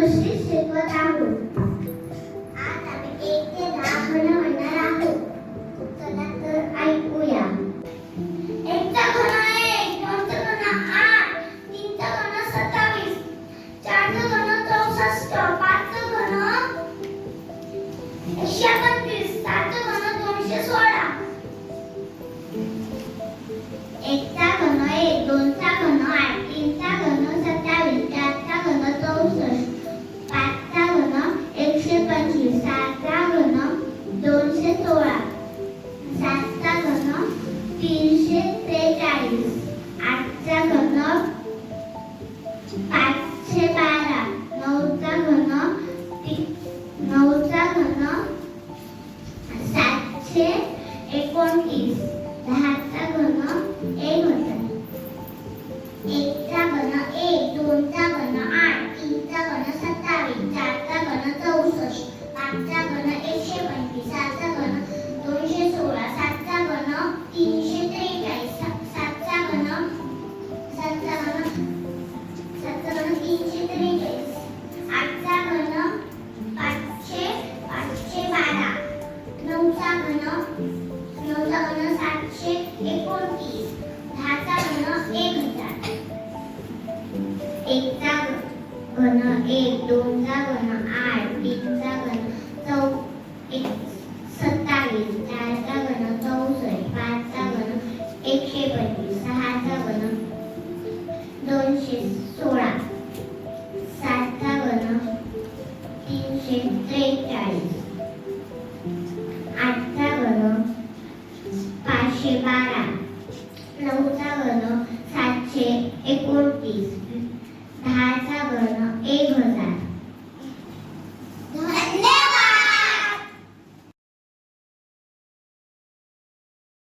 गोष्टी शिकवत आहोत. आज आम्ही 1 ते 10 घन म्हणणार आहोत. चला तर ऐकूया. 1 चा घन 1, 2 चा घन 8, 3 चा घन 27, 4 चा घन 64, 5 चा घन 125, 7 चा घन 216. 1 चा घन 1, 2 चा घन 8, 3 चा घन 27, 4 चा घन 64, 5 चा घन 125, 7 चा घन 216, 7 चा घन 343, 8 चा घन 512, 9 चा घन 729, 10 चा घन 1000. 1 चा घन 1, 2 चा घन 8, 3 चा घन 27, 4 चा घन 64, 5 चा घन 125, 7 चा घन 216, 7 चा घन 343, 7 चा घन 343, 8 चा घन 512, 9 चा घन 729, 10 चा घन 1000. 1 चा घन 1, 2 चा घन 8, 3 चा घन 27, 4 चा घन 64, 5 चा घन 125, 6 चा घन 216, 7 चा घन 343, 8 चा घन 512, 9 चा घन 729,